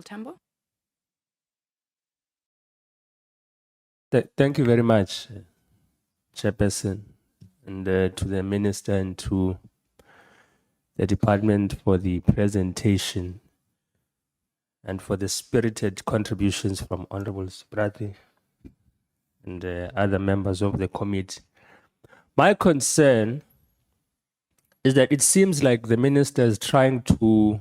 Honorable Tambo. Thank you very much, Chairperson, and to the Minister and to the Department for the presentation and for the spirited contributions from Honorable Subrati and other members of the committee. My concern is that it seems like the Minister is trying to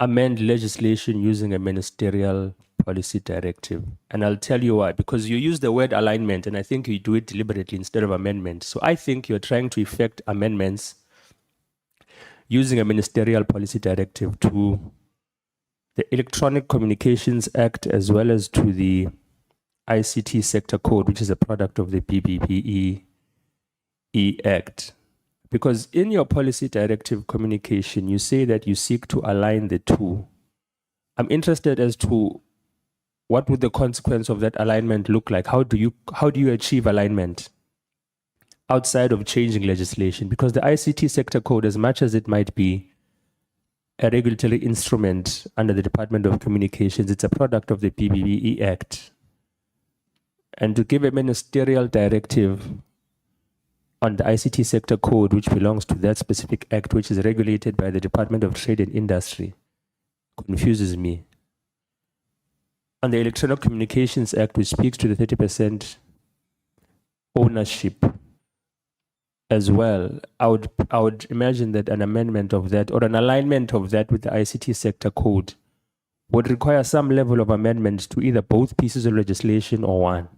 amend legislation using a ministerial policy directive. And I'll tell you why. Because you use the word alignment, and I think you do it deliberately instead of amendment. So I think you're trying to effect amendments using a ministerial policy directive to the Electronic Communications Act as well as to the ICT Sector Code, which is a product of the BBBEE Act. Because in your policy directive communication, you say that you seek to align the two. I'm interested as to what would the consequence of that alignment look like? How do you achieve alignment outside of changing legislation? Because the ICT Sector Code, as much as it might be a regulatory instrument under the Department of Communications, it's a product of the BBBEE Act. And to give a ministerial directive on the ICT Sector Code, which belongs to that specific act, which is regulated by the Department of Trade and Industry, confuses me. On the Electronic Communications Act, which speaks to the 30% ownership as well, I would imagine that an amendment of that or an alignment of that with the ICT Sector Code would require some level of amendment to either both pieces of legislation or one.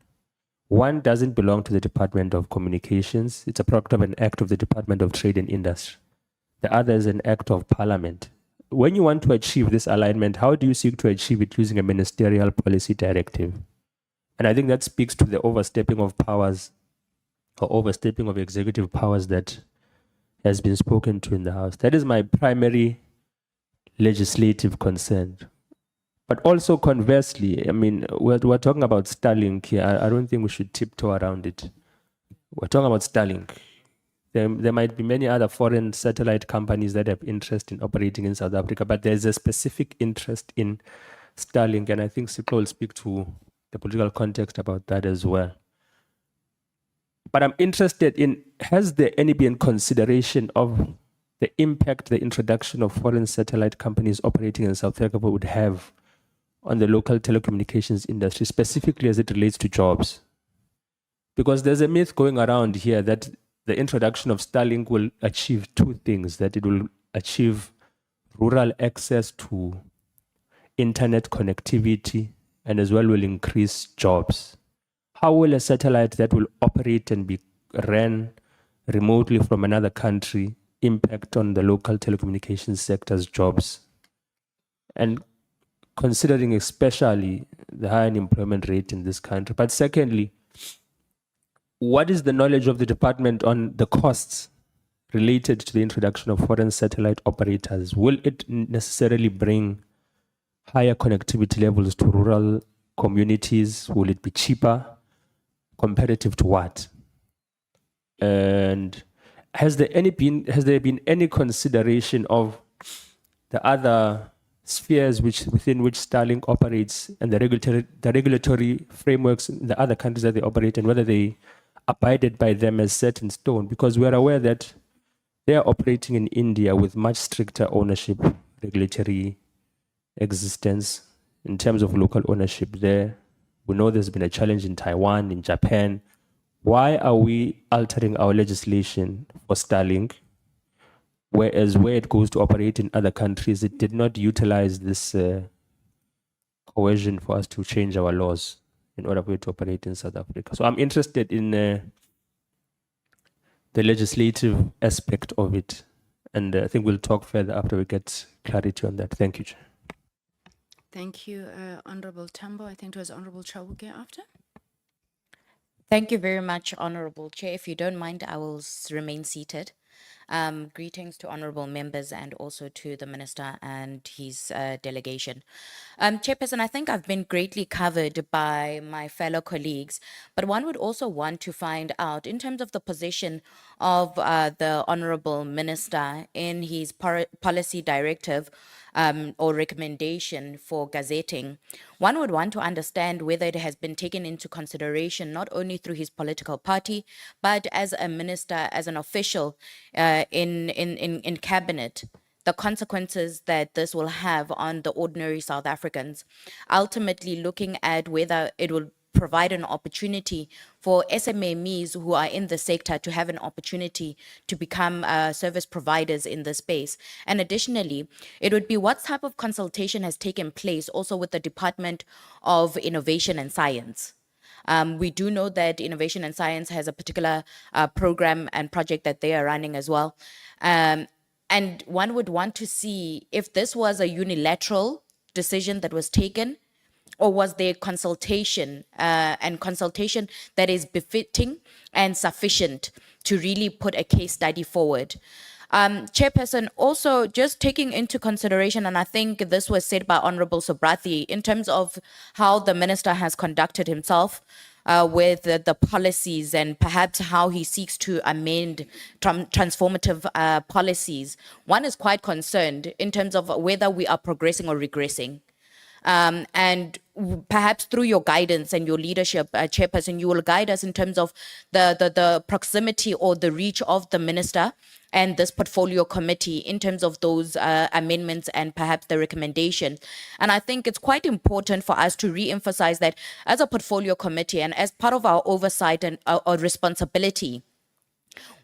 One doesn't belong to the Department of Communications. It's a product of an act of the Department of Trade and Industry. The other is an act of Parliament. When you want to achieve this alignment, how do you seek to achieve it using a ministerial policy directive? And I think that speaks to the overstepping of powers or overstepping of executive powers that has been spoken to in the House. That is my primary legislative concern. But also conversely, I mean, we're talking about Starlink here. I don't think we should tiptoe around it. We're talking about Starlink. There might be many other foreign satellite companies that have interest in operating in South Africa, but there's a specific interest in Starlink, and I think Sipho will speak to the political context about that as well. But I'm interested in, has there any been consideration of the impact the introduction of foreign satellite companies operating in South Africa would have on the local telecommunications industry, specifically as it relates to jobs? Because there's a myth going around here that the introduction of Starlink will achieve two things, that it will achieve rural access to internet connectivity and as well will increase jobs. How will a satellite that will operate and be ran remotely from another country impact on the local telecommunications sector's jobs? And considering especially the high unemployment rate in this country. But secondly, what is the knowledge of the department on the costs related to the introduction of foreign satellite operators? Will it necessarily bring higher connectivity levels to rural communities? Will it be cheaper? Comparative to what? And has there been any consideration of the other spheres within which Starlink operates and the regulatory frameworks in the other countries that they operate, and whether they abided by them as set in stone? Because we are aware that they are operating in India with much stricter ownership, regulatory existence in terms of local ownership there. We know there's been a challenge in Taiwan, in Japan. Why are we altering our legislation for Starlink, whereas where it goes to operate in other countries, it did not utilize this coercion for us to change our laws in order for it to operate in South Africa? So I'm interested in the legislative aspect of it, and I think we'll talk further after we get clarity on that. Thank you, Chair. Thank you, Honorable Tambo. I think it was Honorable Chawuke after. Thank you very much, Honorable Chair. If you don't mind, I will remain seated. Greetings to honorable members and also to the minister and his delegation. Chairperson, I think I've been greatly covered by my fellow colleagues, but one would also want to find out in terms of the position of the honorable minister in his policy directive or recommendation for gazetting. One would want to understand whether it has been taken into consideration not only through his political party, but as a minister, as an official in cabinet, the consequences that this will have on the ordinary South Africans. Ultimately, looking at whether it will provide an opportunity for SMMEs who are in the sector to have an opportunity to become service providers in the space. And additionally, it would be what type of consultation has taken place also with the Department of Innovation and Science. We do know that Innovation and Science has a particular program and project that they are running as well. And one would want to see if this was a unilateral decision that was taken, or was there consultation and consultation that is befitting and sufficient to really put a case study forward? Chairperson, also just taking into consideration, and I think this was said by Honorable Sobrathi, in terms of how the minister has conducted himself with the policies and perhaps how he seeks to amend transformative policies, one is quite concerned in terms of whether we are progressing or regressing. And perhaps through your guidance and your leadership, Chairperson, you will guide us in terms of the proximity or the reach of the minister and this portfolio committee in terms of those amendments and perhaps the recommendation. And I think it's quite important for us to re-emphasize that as a portfolio committee and as part of our oversight and our responsibility,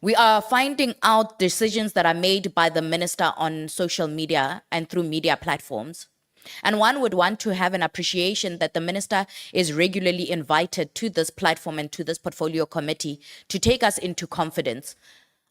we are finding out decisions that are made by the minister on social media and through media platforms. And one would want to have an appreciation that the minister is regularly invited to this platform and to this portfolio committee to take us into confidence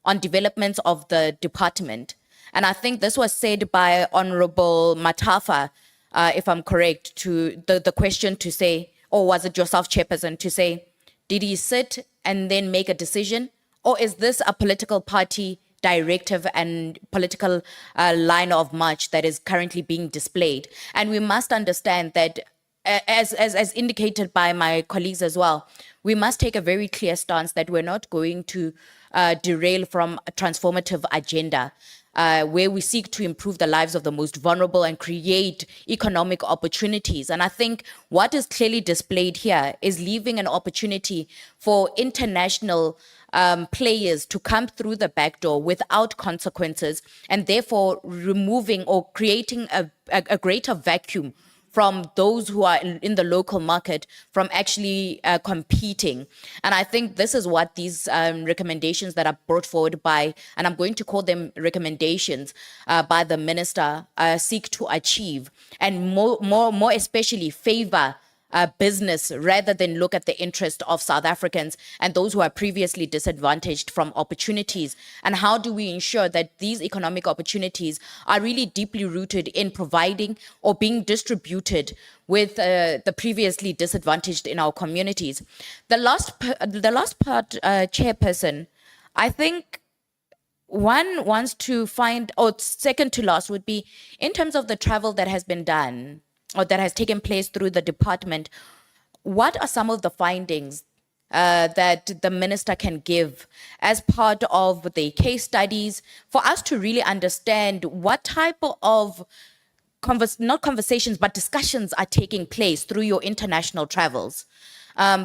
on developments of the department. And I think this was said by Honorable Matafa, if I'm correct, to the question to say, or was it yourself, Chairperson, to say, did he sit and then make a decision? Or is this a political party directive and political line of march that is currently being displayed? And we must understand that, as indicated by my colleagues as well, we must take a very clear stance that we're not going to derail from a transformative agenda where we seek to improve the lives of the most vulnerable and create economic opportunities. And I think what is clearly displayed here is leaving an opportunity for international players to come through the back door without consequences, and therefore removing or creating a greater vacuum from those who are in the local market from actually competing. And I think this is what these recommendations that are brought forward by, and I'm going to call them recommendations by the minister, seek to achieve, and more especially favor business rather than look at the interest of South Africans and those who are previously disadvantaged from opportunities. And how do we ensure that these economic opportunities are really deeply rooted in providing or being distributed with the previously disadvantaged in our communities? The last part, Chairperson, I think one wants to find, or second to last would be in terms of the travel that has been done or that has taken place through the department. What are some of the findings that the minister can give as part of the case studies for us to really understand what type of not conversations, but discussions are taking place through your international travels?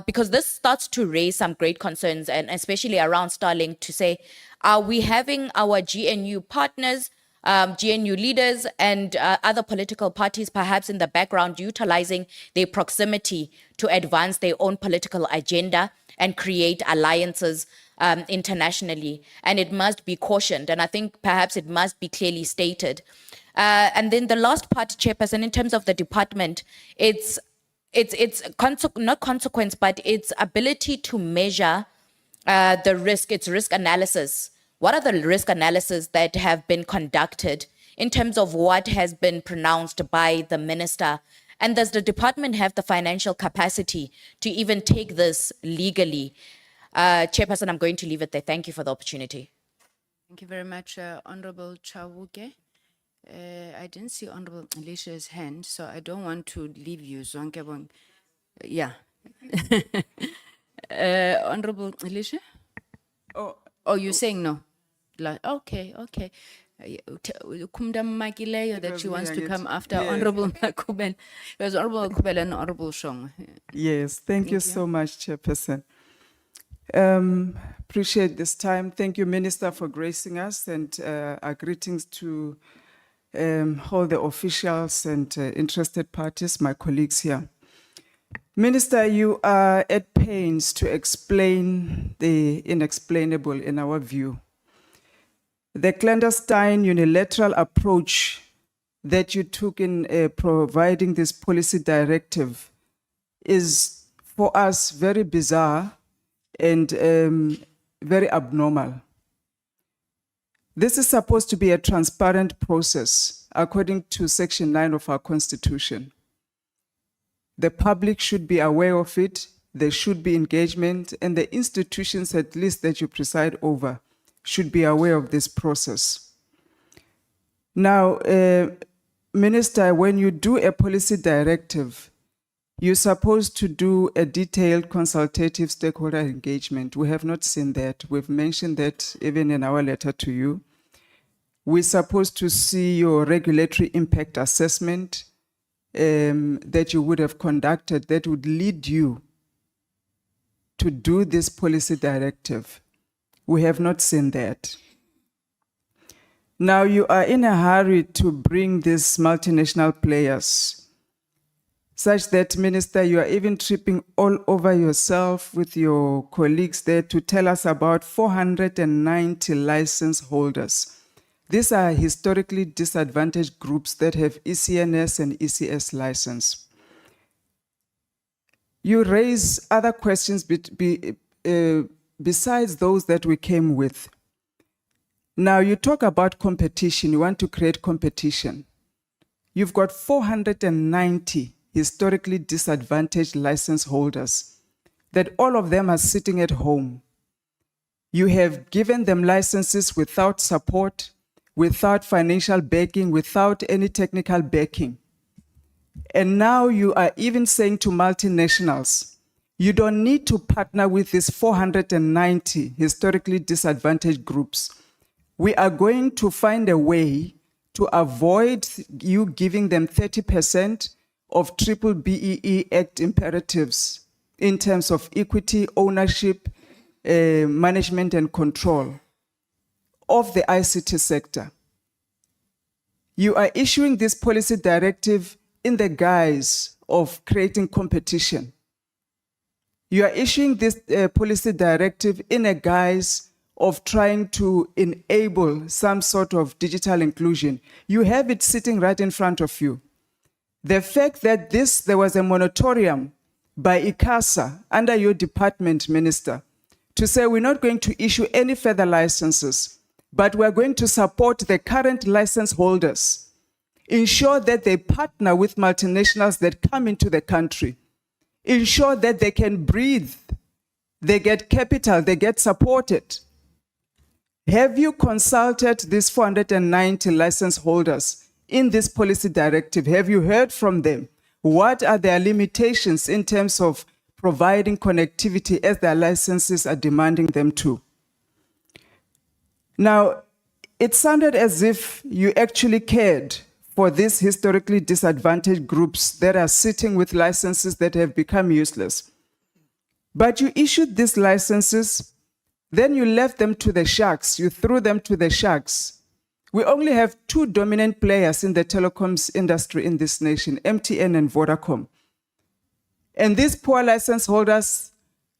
Because this starts to raise some great concerns, and especially around Starlink, to say, are we having our GNU partners, GNU leaders and other political parties perhaps in the background utilizing their proximity to advance their own political agenda and create alliances internationally? And it must be cautioned, and I think perhaps it must be clearly stated. And then the last part, Chairperson, in terms of the department, it's not consequence, but its ability to measure the risk, its risk analysis. What are the risk analyses that have been conducted in terms of what has been pronounced by the minister? And does the department have the financial capacity to even take this legally? Chairperson, I'm going to leave it there. Thank you for the opportunity. Thank you very much, Honorable Chawuke. I didn't see Honorable Alicia's hand, so I don't want to leave you. Zonke Bong. Yeah. Honorable Alicia? Oh, you're saying no? Okay, okay. Kumda Makileyo that was she me, wants to Angithi. come after Yes. Honorable Makubel. It was Honorable Makubel and Honorable Shong. Yes, thank you you. so much, Chairperson. Appreciate this time. Thank you, Minister, for gracing us, and our greetings to all the officials and interested parties, my colleagues here. Minister, you are at pains to explain the inexplainable in our view. The clandestine unilateral approach that you took in providing this policy directive is for us very bizarre and very abnormal. This is supposed to be a transparent process according to Section 9 of our Constitution. The public should be aware of it, there should be engagement, and the institutions, at least that you preside over, should be aware of this process. Now, Minister, when you do a policy directive, you're supposed to do a detailed consultative stakeholder engagement. We have not seen that. We've mentioned that even in our letter to you. We're supposed to see your regulatory impact assessment that you would have conducted that would lead you to do this policy directive. We have not seen that. Now you are in a hurry to bring these multinational players, such that, Minister, you are even tripping all over yourself with your colleagues there to tell us about 490 license holders. These are historically disadvantaged groups that have ECNS and ECS license. You raise other questions besides those that we came with. Now you talk about competition, you want to create competition. You've got 490 historically disadvantaged license holders that all of them are sitting at home. You have given them licenses without support, without financial backing, without any technical backing. And now you are even saying to multinationals, you don't need to partner with these 490 historically disadvantaged groups. We are going to find a way to avoid you giving them 30% of Triple BEE Act imperatives in terms of equity, ownership, management and control of the ICT sector. You are issuing this policy directive in the guise of creating competition. You are issuing this policy directive in a guise of trying to enable some sort of digital inclusion. You have it sitting right in front of you. The fact that there was a moratorium by ICASA under your department, Minister, to say we're not going to issue any further licenses, but we're going to support the current license holders, ensure that they partner with multinationals that come into the country, ensure that they can breathe, they get capital, they get supported. Have you consulted these 490 license holders in this policy directive? Have you heard from them? What are their limitations in terms of providing connectivity as their licenses are demanding them to? Now, it sounded as if you actually cared for these historically disadvantaged groups that are sitting with licenses that have become useless. But you issued these licenses, then you left them to the sharks, you threw them to the sharks. We only have two dominant players in the telecoms industry in this nation, MTN and Vodacom. And these poor license holders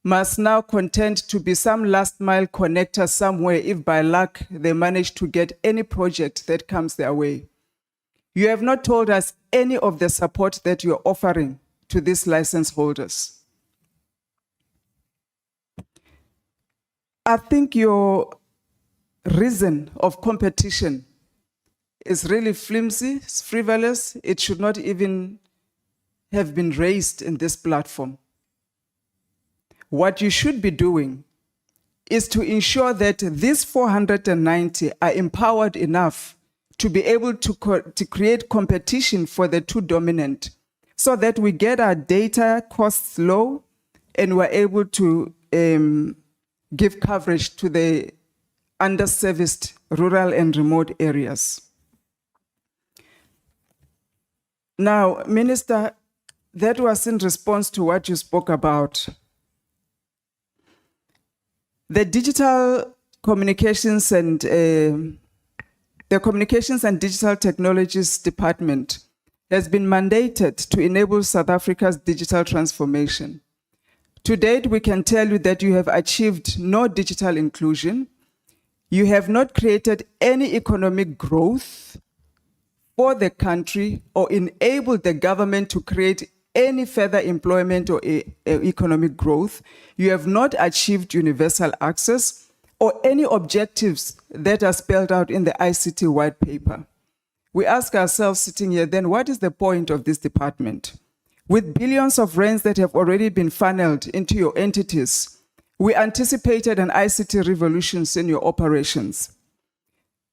must now contend to be some last mile connector somewhere if by luck they manage to get any project that comes their way. You have not told us any of the support that you're offering to these license holders. I think your reason of competition is really flimsy, it's frivolous. It should not even have been raised in this platform. What you should be doing is to ensure that these 490 are empowered enough to be able to create competition for the two dominant, so that we get our data costs low and we're able to give coverage to the underserviced rural and remote areas. Now, Minister, that was in response to what you spoke about. The digital communications and the Communications and Digital Technologies Department has been mandated to enable South Africa's digital transformation. To date, we can tell you that you have achieved no digital inclusion. You have not created any economic growth for the country or enabled the government to create any further employment or economic growth. You have not achieved universal access or any objectives that are spelled out in the ICT white paper. We ask ourselves sitting here, then what is the point of this department? With billions of rands that have already been funneled into your entities, we anticipated an ICT revolution in your operations.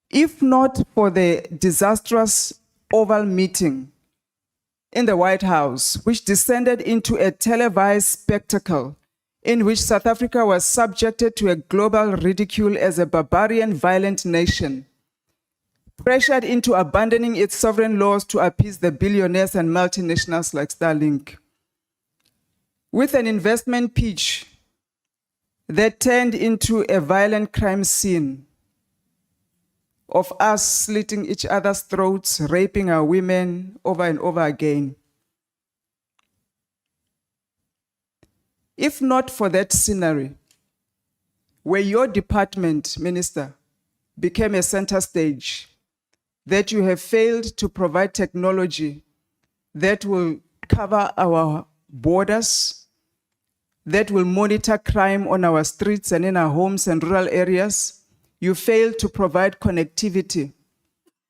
If not for the disastrous Oval meeting in the White House, which descended into a televised spectacle in which South Africa was subjected to a global ridicule as a barbarian, violent nation, pressured into abandoning its sovereign laws to appease the billionaires and multinationals like Starlink, with an investment pitch that turned into a violent crime scene of us slitting each other's throats, raping our women over and over again. If not for that scenery, where your department, Minister, became a center stage, that you have failed to provide technology that will cover our borders, that will monitor crime on our streets and in our homes and rural areas. You failed to provide connectivity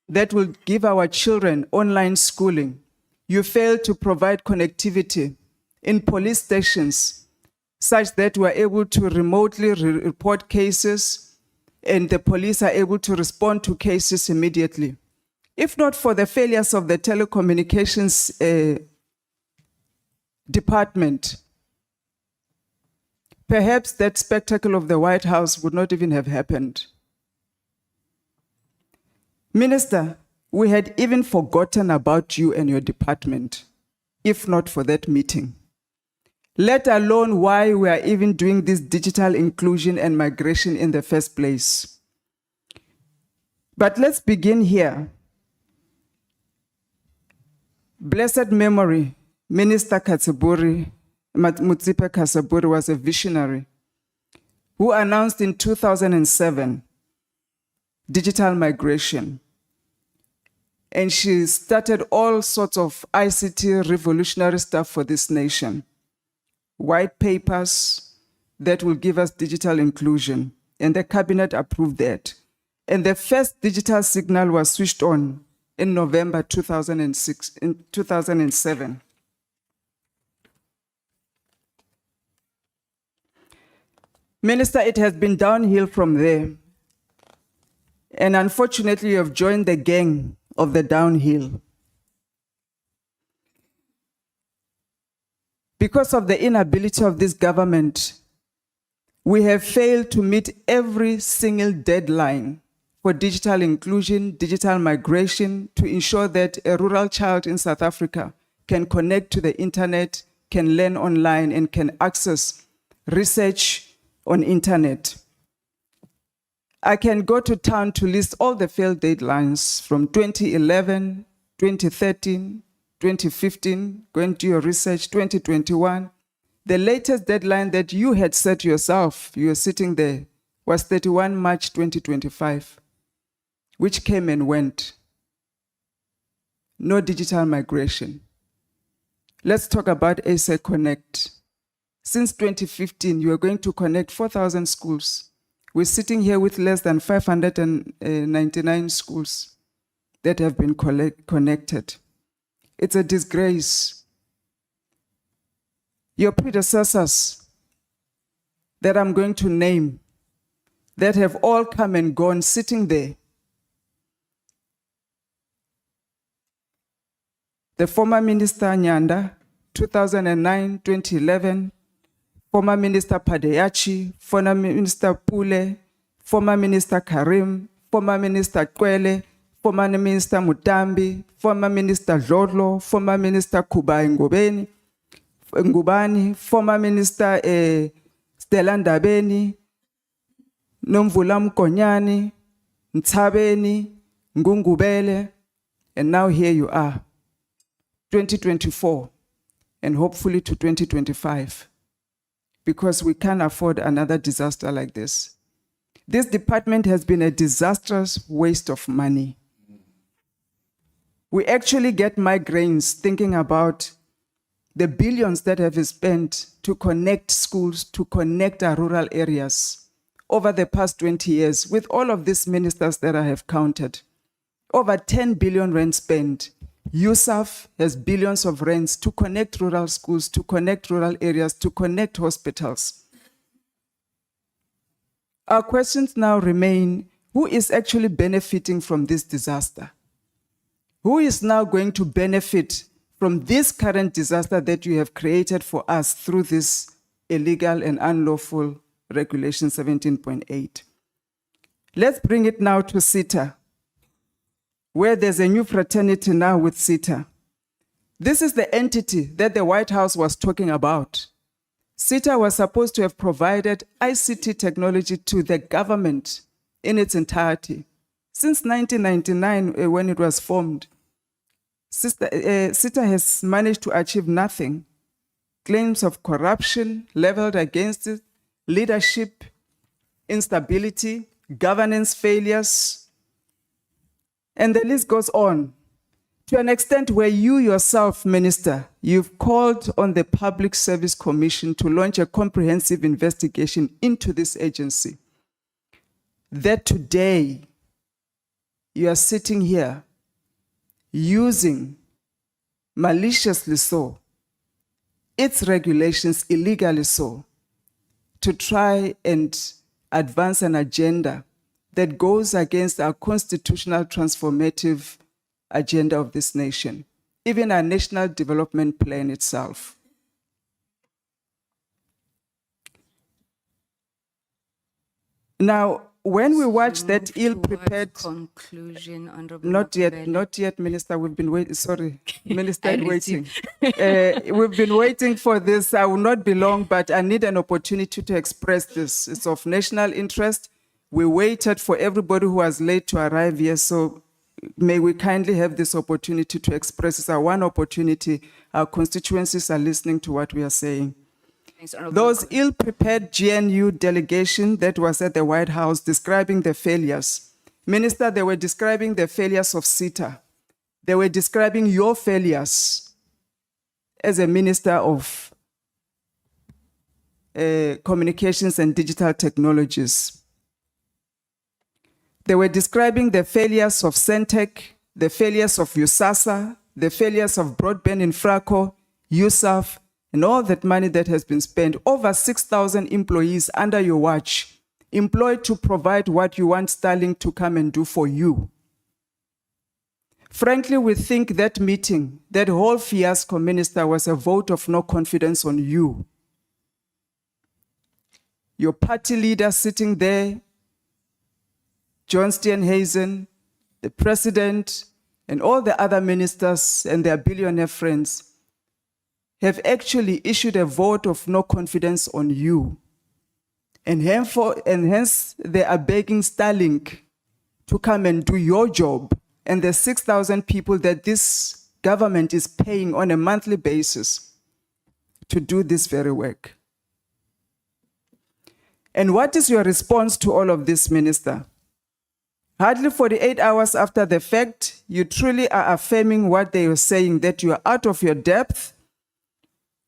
that will give our children online schooling. You failed to provide connectivity in police stations such that we're able to remotely report cases and the police are able to respond to cases immediately. If not for the failures of the telecommunications department, perhaps that spectacle of the White House would not even have happened. Minister, we had even forgotten about you and your department, if not for that meeting, let alone why we are even doing this digital inclusion and migration in the first place. But let's begin here. Blessed memory, Minister Motsepe Katsiburi was a visionary who announced in 2007 digital migration. And she started all sorts of ICT revolutionary stuff for this nation. White papers that will give us digital inclusion. And the cabinet approved that. And the first digital signal was switched on in November 2007. Minister, it has been downhill from there. And unfortunately, you have joined the gang of the downhill. Because of the inability of this government, we have failed to meet every single deadline for digital inclusion, digital migration, to ensure that a rural child in South Africa can connect to the internet, can learn online, and can access research on internet. I can go to town to list all the failed deadlines from 2011, 2013, 2015, going to your research, 2021. The latest deadline that you had set yourself, you were sitting there, was 31 March 2025, which came and went. No digital migration. Let's talk about ASA Connect. Since 2015, you are going to connect 4,000 schools. We're sitting here with less than 599 schools that have been connected. It's a disgrace. Your predecessors that I'm going to name that have all come and gone sitting there. The former Minister Nyanda, 2009, 2011, former Minister Padeyachi, former Minister Pule, former Minister Karim, former Minister Kwele, former Minister Mutambi, former Minister Dlodlo, former Minister Kubai Ngubani, former Minister Stella Ndabeni, Nomvula Mkonyani, Ntshabeni, Ngungubele, and now here you are, 2024, and hopefully to 2025, because we can't afford another disaster like this. This department has been a disastrous waste of money. We actually get migraines thinking about the billions that have been spent to connect schools, to connect our rural areas over the past 20 years, with all of these ministers that I have counted. Over 10 billion rand spent. USAF has billions of rands to connect rural schools, to connect rural areas, to connect hospitals. Our questions now remain, who is actually benefiting from this disaster? Who is now going to benefit from this current disaster that you have created for us through this illegal and unlawful Regulation 17.8? Let's bring it now to SITA, where there's a new fraternity now with SITA. This is the entity that the White House was talking about. SITA was supposed to have provided ICT technology to the government in its entirety. Since 1999, when it was formed, SITA has managed to achieve nothing. Claims of corruption leveled against it, leadership instability, governance failures, and the list goes on. To an extent where you yourself, Minister, you've called on the Public Service Commission to launch a comprehensive investigation into this agency. That today, you are sitting here using, maliciously so, its regulations, illegally so, to try and advance an agenda that goes against our constitutional transformative agenda of this nation, even our national development plan itself. Now, when we watch that ill-prepared conclusion, Honorable Not Makumbele. yet, Minister. We've been waiting. Sorry, Minister, I waiting. We've been waiting for this. I will not be long, but I need an opportunity to express this. It's of national interest. We waited for everybody who was late to arrive here, so may we kindly have this opportunity to express. It's our one opportunity. Our constituencies are listening to what we are saying. Thanks, Honorable Those ill-prepared GNU delegation that was at the White House describing the failures. Minister, they were describing the failures of SITA. They were describing your failures as a Minister of Communications and Digital Technologies. They were describing the failures of Centec, the failures of USASA, the failures of Broadband Infraco, USAF, and all that money that has been spent. Over 6,000 employees under your watch, employed to provide what you want Starlink to come and do for you. Frankly, we think that meeting, that whole fiasco, Minister, was a vote of no confidence on you. Your party leader sitting there, John Steenhuisen, the president, and all the other ministers and their billionaire friends have actually issued a vote of no confidence on you. And hence they are begging Starlink to come and do your job, and the 6,000 people that this government is paying on a monthly basis to do this very work. And what is your response to all of this, Minister? Hardly 48 hours after the fact, you truly are affirming what they were saying, that you are out of your depth,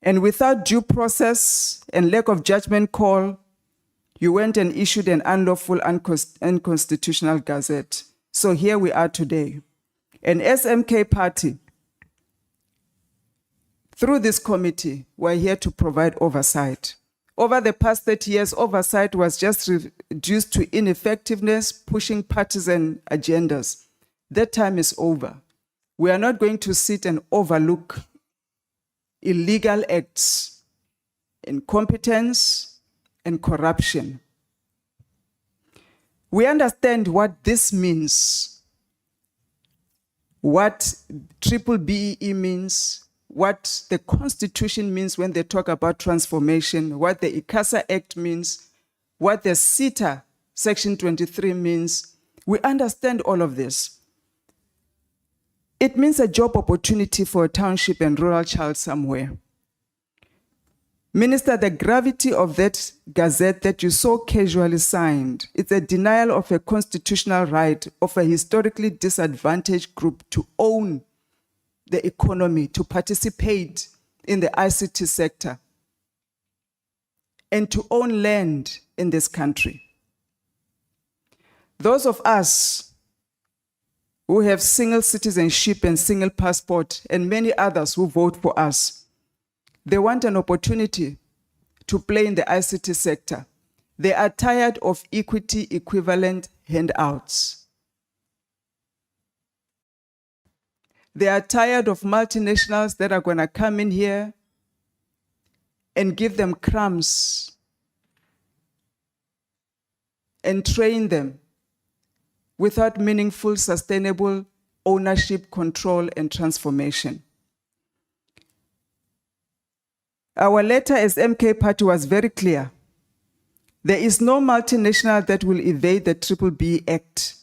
and without due process and lack of judgment call, you went and issued an unlawful, unconstitutional gazette. So here we are today. An SMK party, through this committee, we're here to provide oversight. Over the past 30 years, oversight was just reduced to ineffectiveness, pushing partisan agendas. That time is over. We are not going to sit and overlook illegal acts, incompetence, and corruption. We understand what this means, what triple BEE means, what the Constitution means when they talk about transformation, what the ICASA Act means, what the CETA Section 23 means. We understand all of this. It means a job opportunity for a township and rural child somewhere. Minister, the gravity of that gazette that you so casually signed, it's a denial of a constitutional right of a historically disadvantaged group to own the economy, to participate in the ICT sector, and to own land in this country. Those of us who have single citizenship and single passport, and many others who vote for us, they want an opportunity to play in the ICT sector. They are tired of equity equivalent handouts. They are tired of multinationals that are going to come in here and give them crumbs and train them without meaningful, sustainable ownership, control, and transformation. Our letter as MK Party was very clear. There is no multinational that will evade the Triple B Act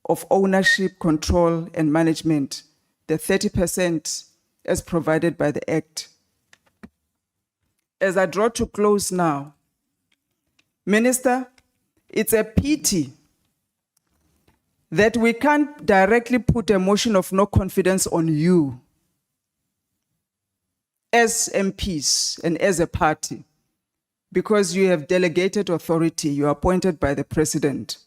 of ownership, control, and management, the 30% as provided by the Act. As I draw to close now, Minister, it's a pity that we can't directly put a motion of no confidence on you as MPs and as a party, because you have delegated authority, you are appointed by the president.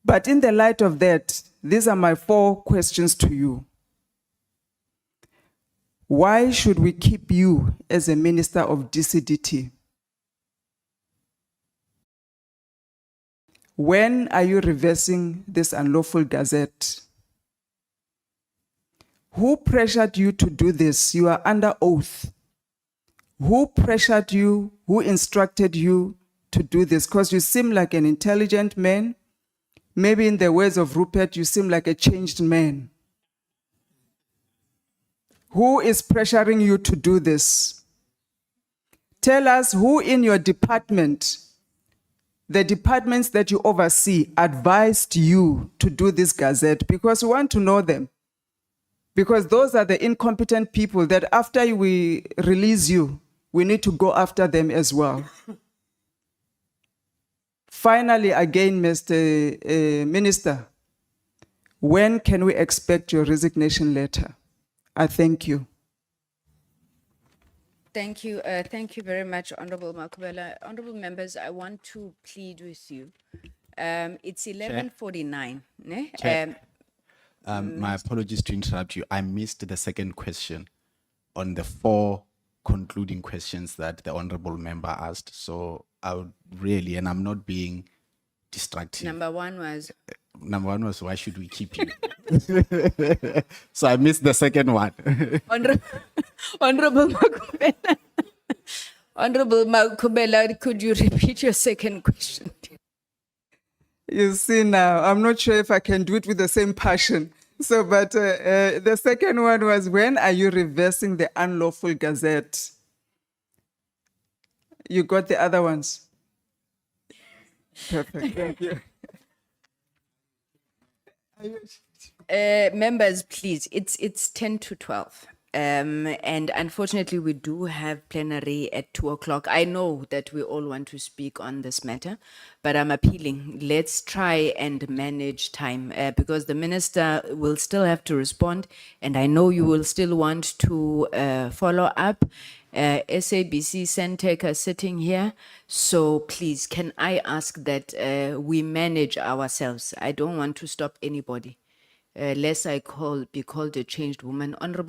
But in the light of that, these are my 4 questions to you. Why should we keep you as a minister of DCDT? When are you reversing this unlawful gazette? Who pressured you to do this? You are under oath. Who pressured you? Who instructed you to do this? Because you seem like an intelligent man. Maybe in the words of Rupert, you seem like a changed man. Who is pressuring you to do this? Tell us who in your department, the departments that you oversee, advised you to do this gazette, because we want to know them. Because those are the incompetent people that after we release you, we need to go after them as well. Finally, again, Mr. Minister, when can we expect your resignation letter? I thank you. Thank you very much, Honorable Makubela. Honorable members, I want to plead with you. It's 11:49. Ne? Chair. My apologies to interrupt you. I missed the second question on the 4 concluding questions that the honorable member asked. So I would really, and I'm not being distracted. Number one was, Why should we keep you? So I missed the second one. Honorable Makubela. Honorable Makubela, could you repeat your second question? You see now, I'm not sure if I can do it with the same passion. So, but the second one was, when are you reversing the unlawful gazette? You got the other ones? Perfect, thank you. Members, please, it's 10 to 12. And unfortunately, we do have plenary at 2:00. I know that we all want to speak on this matter, but I'm appealing. Let's try and manage time because the minister will still have to respond, and I know you will still want to follow up. SABC Centec are sitting here, so please, can I ask that we manage ourselves? I don't want to stop anybody. Lest I be called a changed woman. Honorable